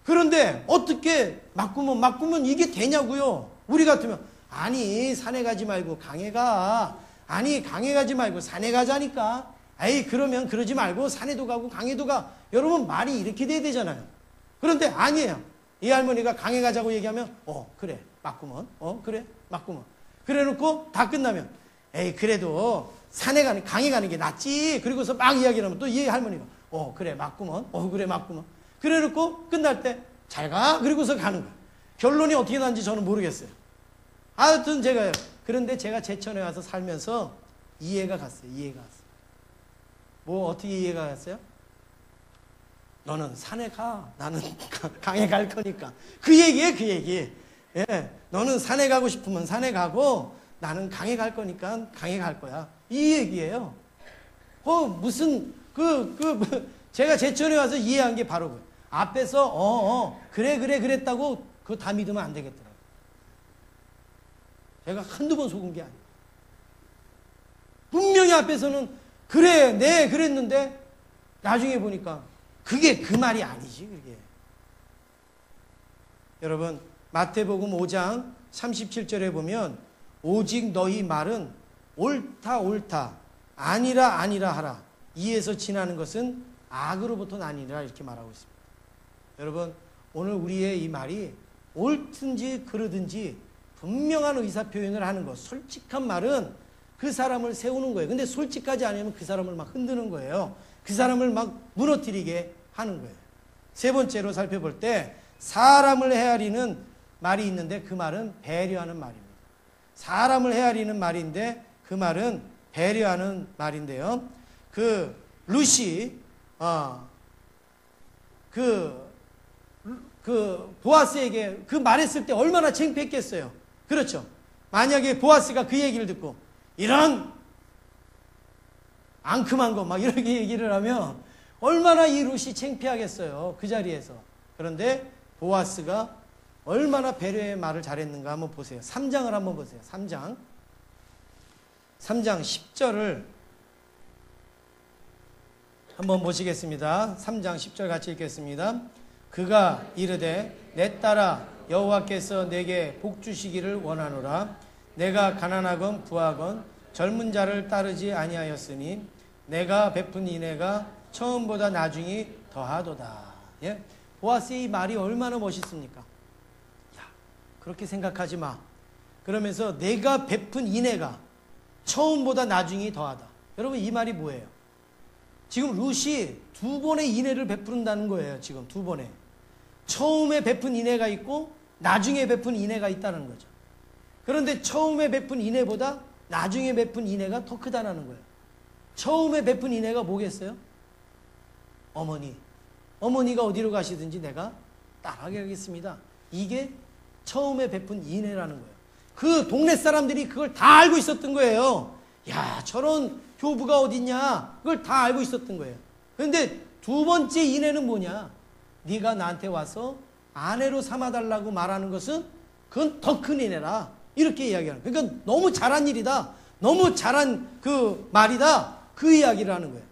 그런데 어떻게 맞구면 이게 되냐고요. 우리 같으면 아니 산에 가지 말고 강에 가. 아니 강에 가지 말고 산에 가자니까. 에이 그러면 그러지 말고 산에도 가고 강에도 가. 여러분 말이 이렇게 돼야 되잖아요. 그런데 아니에요. 이 할머니가 강에 가자고 얘기하면 그래 맞구먼. 그래 맞구먼. 그래 놓고 다 끝나면 에이 그래도 강에 가는 게 낫지. 그리고서 막 이야기를 하면 또 이 할머니가 그래 맞구먼. 그래 맞구먼. 그래 놓고 끝날 때 잘 가. 그리고서 가는 거예요. 결론이 어떻게 나는지 저는 모르겠어요. 하여튼 그런데 제가 제천에 와서 살면서 이해가 갔어요. 이해가 갔어요. 뭐 어떻게 이해가 갔어요? 너는 산에 가. 나는 강에 갈 거니까. 그 얘기예요. 그 얘기. 예, 너는 산에 가고 싶으면 산에 가고 나는 강에 갈 거니까 강에 갈 거야. 이 얘기예요. 무슨 제가 제천에 와서 이해한 게 바로 그거예요. 앞에서 그래 그랬다고 그거 다 믿으면 안 되겠더라고요. 제가 한두 번 속은 게 아니에요. 분명히 앞에서는 그래 네 그랬는데 나중에 보니까 그게 그 말이 아니지. 그게. 여러분 마태복음 5장 37절에 보면 오직 너희 말은 옳다 아니라 하라. 이에서 지나는 것은 악으로부터 나니라 이렇게 말하고 있습니다. 여러분 오늘 우리의 이 말이 옳든지 그르든지 분명한 의사표현을 하는 것, 솔직한 말은 그 사람을 세우는 거예요. 근데 솔직하지 않으면 그 사람을 막 흔드는 거예요. 그 사람을 막 무너뜨리게 하는 거예요. 세 번째로 살펴볼 때 사람을 헤아리는 말이 있는데 그 말은 배려하는 말입니다. 사람을 헤아리는 말인데 그 말은 배려하는 말인데요. 루시 보아스에게 그 말했을 때 얼마나 창피했겠어요. 그렇죠. 만약에 보아스가 그 얘기를 듣고 이런 앙큼한 거 막 이렇게 얘기를 하면 얼마나 이 루시 창피하겠어요. 그 자리에서. 그런데 보아스가 얼마나 배려의 말을 잘했는가 한번 보세요. 3장을 한번 보세요. 3장 10절을 한번 보시겠습니다. 3장 10절 같이 읽겠습니다. 그가 이르되 내 딸아 여호와께서 내게 복 주시기를 원하노라. 내가 가난하건 부하건 젊은 자를 따르지 아니하였으니 내가 베푼 인애가 처음보다 나중이 더하도다. 예? 보아스의 이 말이 얼마나 멋있습니까? 야, 그렇게 생각하지 마. 그러면서 내가 베푼 인애가 처음보다 나중이 더하다. 여러분 이 말이 뭐예요? 지금 룻이 두 번의 인애를 베푼다는 거예요. 지금 두 번에. 처음에 베푼 인애가 있고 나중에 베푼 인애가 있다는 거죠. 그런데 처음에 베푼 인애보다 나중에 베푼 인애가 더 크다는 거예요. 처음에 베푼 인애가 뭐겠어요? 어머니가 어디로 가시든지 내가 따라가게 하겠습니다. 이게 처음에 베푼 인애라는 거예요. 그 동네 사람들이 그걸 다 알고 있었던 거예요. 야, 저런 효부가 어딨냐? 그걸 다 알고 있었던 거예요. 그런데 두 번째 인애는 뭐냐? 네가 나한테 와서 아내로 삼아달라고 말하는 것은 그건 더 큰 인애라. 이렇게 이야기하는 거예요. 그러니까 너무 잘한 일이다. 너무 잘한 그 말이다. 그 이야기를 하는 거예요.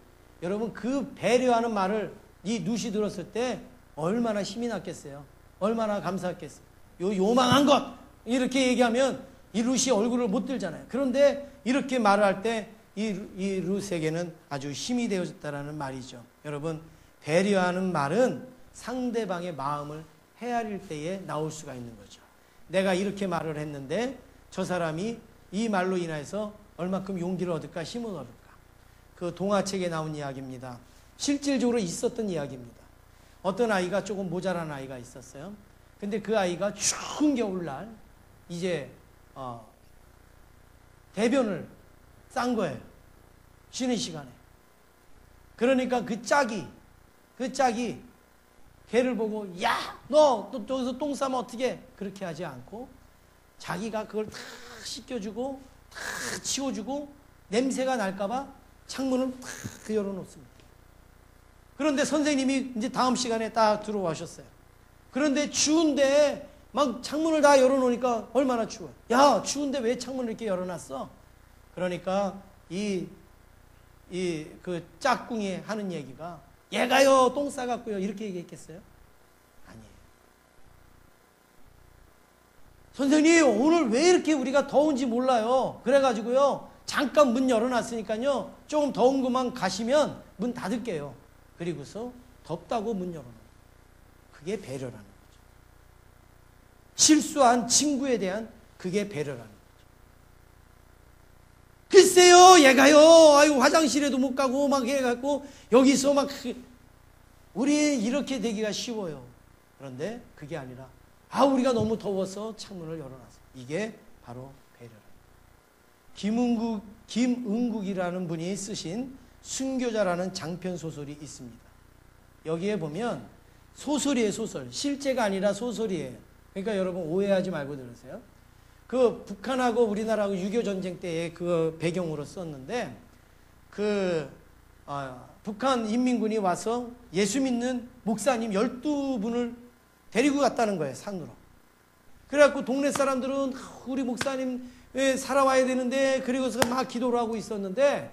여러분 그 배려하는 말을 이 룻이 들었을 때 얼마나 힘이 났겠어요. 얼마나 감사했겠어요. 요망한 것 이렇게 얘기하면 이 룻이 얼굴을 못 들잖아요. 그런데 이렇게 말을 할 때 이 룻에게는 아주 힘이 되어졌다라는 말이죠. 여러분 배려하는 말은 상대방의 마음을 헤아릴 때에 나올 수가 있는 거죠. 내가 이렇게 말을 했는데 저 사람이 이 말로 인해서 얼마큼 용기를 얻을까 힘을 얻을까. 그 동화책에 나온 이야기입니다. 실질적으로 있었던 이야기입니다. 어떤 아이가 조금 모자란 아이가 있었어요. 근데 그 아이가 추운 겨울날 이제 대변을 싼 거예요. 쉬는 시간에. 그러니까 그 짝이 걔를 보고 야, 너 저기서 똥 싸면 어떻게? 그렇게 하지 않고 자기가 그걸 다 씻겨주고 다 치워주고 냄새가 날까봐 창문을 탁 열어놓습니다. 그런데 선생님이 이제 다음 시간에 딱 들어오셨어요. 그런데 추운데 막 창문을 다 열어놓으니까 얼마나 추워요. 야, 추운데 왜 창문을 이렇게 열어놨어? 그러니까 그 짝꿍이 하는 얘기가 얘가요 똥 싸갖고요 이렇게 얘기했겠어요? 아니에요. 선생님 오늘 왜 이렇게 우리가 더운지 몰라요. 그래가지고요 잠깐 문 열어놨으니까요 조금 더운 것만 가시면 문 닫을게요. 그리고서 덥다고 문 열어놓아요. 그게 배려라는 거죠. 실수한 친구에 대한 그게 배려라는 거죠. 글쎄요 얘가요 아이고 화장실에도 못 가고 막 해갖고 여기서 막 우리 이렇게 되기가 쉬워요. 그런데 그게 아니라 우리가 너무 더워서 창문을 열어놨어요. 이게 바로 배려라는 김은국이라는 분이 쓰신 순교자라는 장편 소설이 있습니다. 여기에 보면 소설이에요. 소설. 실제가 아니라 소설이에요. 그러니까 여러분 오해하지 말고 들으세요. 그 북한하고 우리나라하고 6.25 전쟁 때의 그 배경으로 썼는데 북한 인민군이 와서 예수 믿는 목사님 12분을 데리고 갔다는 거예요. 산으로. 그래갖고 동네 사람들은 우리 목사님 살아와야 되는데 그리고서 막 기도를 하고 있었는데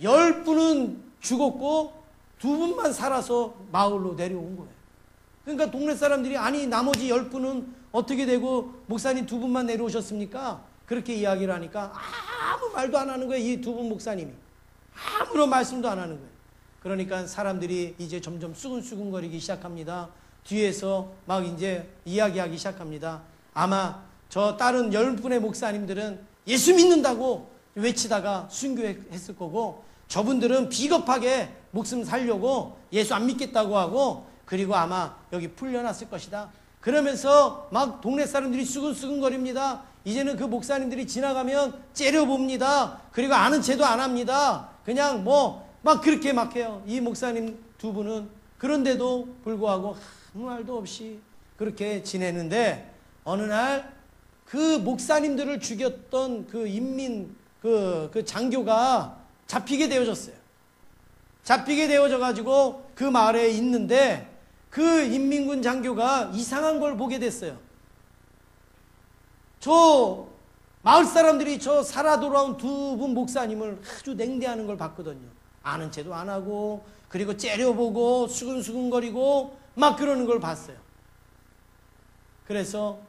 10분은 죽었고 2분만 살아서 마을로 내려온 거예요. 그러니까 동네 사람들이 아니 나머지 10분은 어떻게 되고 목사님 2분만 내려오셨습니까? 그렇게 이야기를 하니까 아무 말도 안 하는 거예요. 이 2분 목사님이. 아무런 말씀도 안 하는 거예요. 그러니까 사람들이 이제 점점 수근수근거리기 시작합니다. 뒤에서 막 이제 이야기하기 시작합니다. 아마 저 다른 10분의 목사님들은 예수 믿는다고 외치다가 순교했을 거고 저분들은 비겁하게 목숨 살려고 예수 안 믿겠다고 하고 그리고 아마 여기 풀려났을 것이다. 그러면서 막 동네 사람들이 수근수근거립니다. 이제는 그 목사님들이 지나가면 째려봅니다. 그리고 아는 체도 안 합니다. 그냥 막 그렇게 막 해요. 이 목사님 2분은 그런데도 불구하고 아무 말도 없이 그렇게 지내는데 어느 날 그 목사님들을 죽였던 그 인민 그 장교가 잡히게 되어졌어요. 잡히게 되어져 가지고 그 마을에 있는데 그 인민군 장교가 이상한 걸 보게 됐어요. 저 마을 사람들이 저 살아 돌아온 2분 목사님을 아주 냉대하는 걸 봤거든요. 아는 체도 안 하고 그리고 째려보고 수근수근거리고 막 그러는 걸 봤어요. 그래서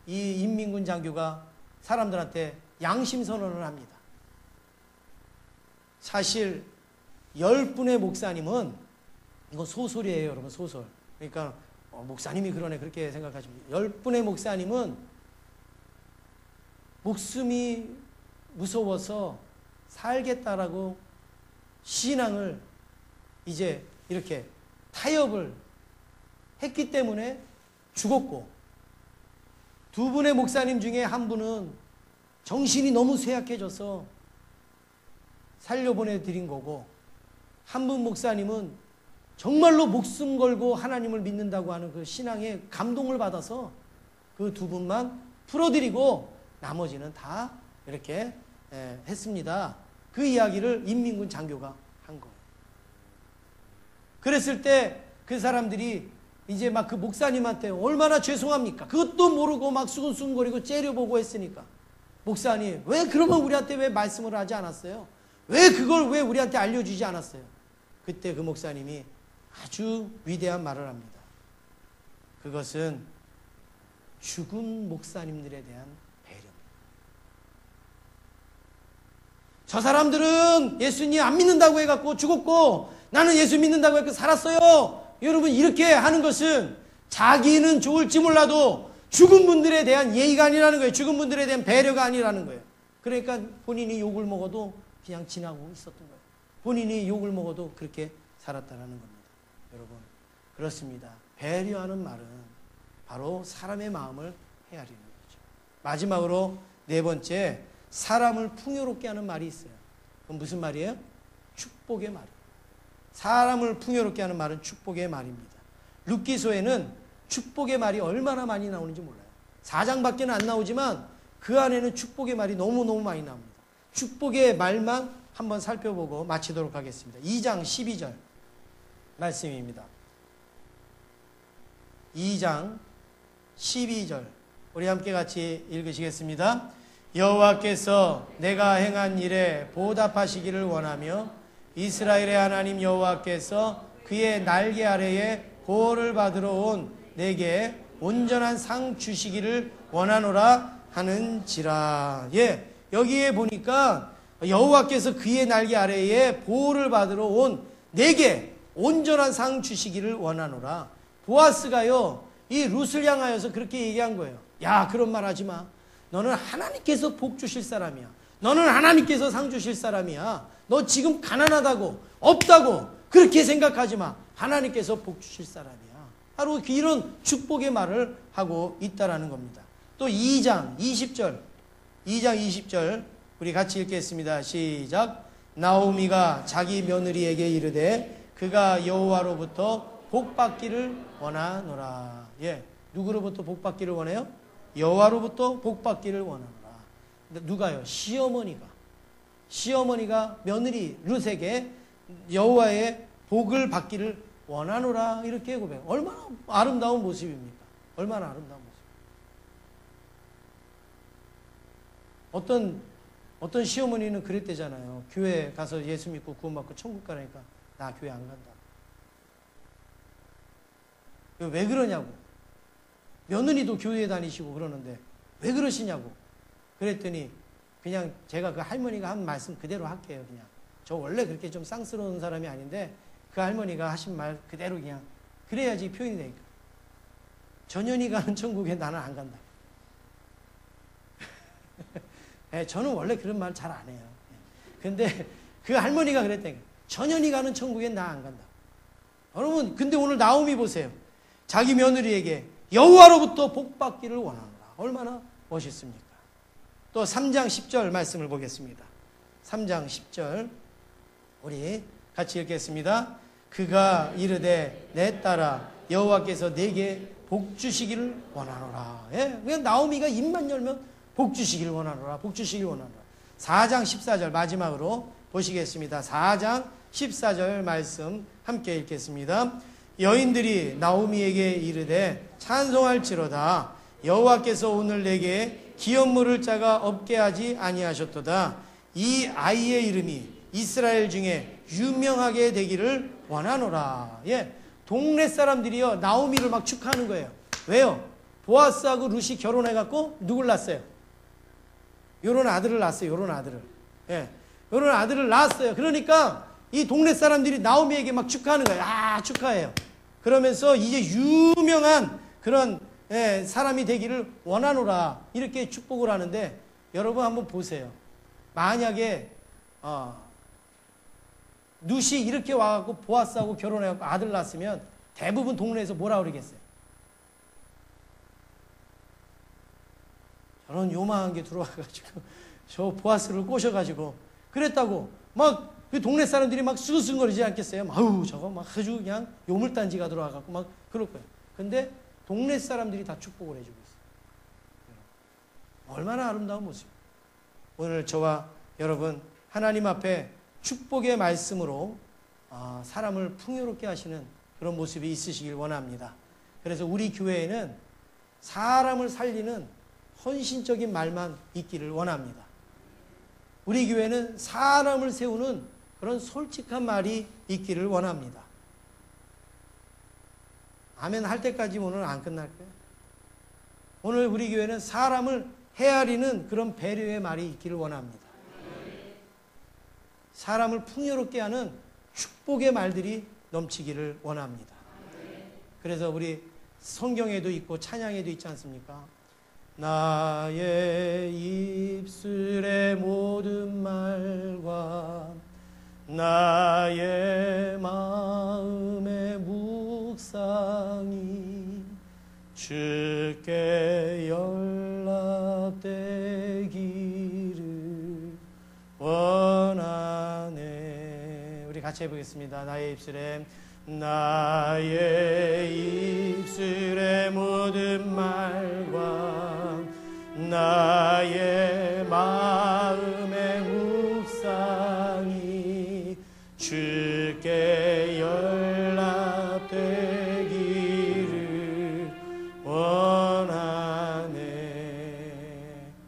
이 인민군 장교가 사람들한테 양심 선언을 합니다. 사실 10분의 목사님은 이거 소설이에요, 여러분. 소설. 그러니까 목사님이 그러네 그렇게 생각하시면 10분의 목사님은 목숨이 무서워서 살겠다라고 신앙을 이제 이렇게 타협을 했기 때문에 죽었고 2분의 목사님 중에 한 분은 정신이 너무 쇠약해져서 살려보내드린 거고 한 분 목사님은 정말로 목숨 걸고 하나님을 믿는다고 하는 그 신앙에 감동을 받아서 그 2분만 풀어드리고 나머지는 다 이렇게 했습니다. 그 이야기를 인민군 장교가 한 거예요. 그랬을 때 그 사람들이 이제 막 그 목사님한테 얼마나 죄송합니까? 그것도 모르고 막 수근수근거리고 째려보고 했으니까 목사님 왜 그러면 우리한테 왜 말씀을 하지 않았어요? 왜 그걸 왜 우리한테 알려주지 않았어요? 그때 그 목사님이 아주 위대한 말을 합니다. 그것은 죽은 목사님들에 대한 배려입니다. 저 사람들은 예수님 안 믿는다고 해갖고 죽었고 나는 예수 믿는다고 해서 살았어요. 여러분 이렇게 하는 것은 자기는 좋을지 몰라도 죽은 분들에 대한 예의가 아니라는 거예요. 죽은 분들에 대한 배려가 아니라는 거예요. 그러니까 본인이 욕을 먹어도 그냥 지나고 있었던 거예요. 본인이 욕을 먹어도 그렇게 살았다는 겁니다. 여러분 그렇습니다. 배려하는 말은 바로 사람의 마음을 헤아리는 거죠. 마지막으로 4번째 사람을 풍요롭게 하는 말이 있어요. 그건 무슨 말이에요? 축복의 말이에요. 사람을 풍요롭게 하는 말은 축복의 말입니다. 룻기서에는 축복의 말이 얼마나 많이 나오는지 몰라요. 4장밖에 안 나오지만 그 안에는 축복의 말이 너무너무 많이 나옵니다. 축복의 말만 한번 살펴보고 마치도록 하겠습니다. 2장 12절 말씀입니다. 2장 12절 우리 함께 같이 읽으시겠습니다. 여호와께서 내가 행한 일에 보답하시기를 원하며 이스라엘의 하나님 여호와께서 그의 날개 아래에 보호를 받으러 온 내게 온전한 상 주시기를 원하노라 하는지라. 예, 여기에 보니까 여호와께서 그의 날개 아래에 보호를 받으러 온 내게 온전한 상 주시기를 원하노라. 보아스가요 이 룻을 향하여서 그렇게 얘기한 거예요. 야, 그런 말 하지 마. 너는 하나님께서 복 주실 사람이야. 너는 하나님께서 상 주실 사람이야. 너 지금 가난하다고 없다고 그렇게 생각하지 마. 하나님께서 복 주실 사람이야. 바로 이런 축복의 말을 하고 있다라는 겁니다. 또 2장 20절 우리 같이 읽겠습니다. 시작. 나오미가 자기 며느리에게 이르되 그가 여호와로부터 복받기를 원하노라. 예, 누구로부터 복받기를 원해요? 여호와로부터 복받기를 원하노라. 누가요? 시어머니가 며느리 룻에게 여호와의 복을 받기를 원하노라 이렇게 고백. 얼마나 아름다운 모습입니까? 얼마나 아름다운 모습. 어떤 시어머니는 그랬대잖아요. 교회 가서 예수 믿고 구원받고 천국 가니까 나 교회 안 간다. 왜 그러냐고. 며느리도 교회에 다니시고 그러는데 왜 그러시냐고. 그랬더니 그냥 제가 그 할머니가 한 말씀 그대로 할게요. 그냥 저 원래 그렇게 좀 쌍스러운 사람이 아닌데 그 할머니가 하신 말 그대로 그냥 그래야지 표현이 되니까. 전현이 가는 천국에 나는 안 간다. 네, 저는 원래 그런 말 잘 안 해요. 근데 그 할머니가 그랬다니까. 전현이 가는 천국엔 나 안 간다. 여러분, 근데 오늘 나오미 보세요. 자기 며느리에게 여호와로부터 복받기를 원하노라. 얼마나 멋있습니까? 또 3장 10절 말씀을 보겠습니다. 3장 10절 우리 같이 읽겠습니다. 그가 이르되 내 딸아 여호와께서 내게 복 주시기를 원하노라. 예? 그냥 나오미가 입만 열면 복 주시기를 원하노라. 복 주시기를 원하노라. 4장 14절 마지막으로 보시겠습니다. 4장 14절 말씀 함께 읽겠습니다. 여인들이 나오미에게 이르되 찬송할지로다. 여호와께서 오늘 내게 기업물을 자가 없게 하지 아니하셨도다. 이 아이의 이름이 이스라엘 중에 유명하게 되기를 원하노라. 예, 동네 사람들이요 나오미를 막 축하하는 거예요. 왜요? 보아스하고 룻이 결혼해갖고 누굴 낳았어요? 요런 아들을 낳았어요. 요런 아들을. 예, 요런 아들을 낳았어요. 그러니까 이 동네 사람들이 나오미에게 막 축하하는 거예요. 아, 축하해요. 그러면서 이제 유명한 그런 사람이 되기를 원하노라. 이렇게 축복을 하는데 여러분 한번 보세요. 만약에 룻이 이렇게 와갖고 보아스하고 결혼해갖고 아들 낳았으면 대부분 동네에서 뭐라 그러겠어요? 저런 요망한 게 들어와가지고 저 보아스를 꼬셔가지고 그랬다고 막 그 동네 사람들이 막 수근수근거리지 않겠어요? 아우 저거 막 아주 그냥 요물단지가 들어와갖고 막 그럴 거예요. 근데 동네 사람들이 다 축복을 해주고 있어요. 얼마나 아름다운 모습. 오늘 저와 여러분 하나님 앞에 축복의 말씀으로 사람을 풍요롭게 하시는 그런 모습이 있으시길 원합니다. 그래서 우리 교회에는 사람을 살리는 헌신적인 말만 있기를 원합니다. 우리 교회는 사람을 세우는 그런 솔직한 말이 있기를 원합니다. 아멘 할 때까지 오늘 안 끝날 거예요. 오늘 우리 교회는 사람을 헤아리는 그런 배려의 말이 있기를 원합니다. 사람을 풍요롭게 하는 축복의 말들이 넘치기를 원합니다. 그래서 우리 성경에도 있고 찬양에도 있지 않습니까? 나의 입술의 모든 말과 나의 마음의 묵상이 주께 연락되기를 원하네. 우리 같이 해보겠습니다. 나의 입술의 모든 말과 나의 마음의 묵상이 주께 연락되기를 원하네.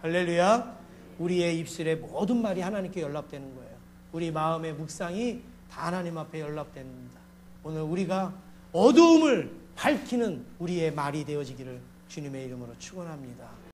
할렐루야. 우리의 입술의 모든 말이 하나님께 연락되는 거예요. 우리 마음의 묵상이 다 하나님 앞에 연락됩니다. 오늘 우리가 어두움을 밝히는 우리의 말이 되어지기를 주님의 이름으로 축원합니다.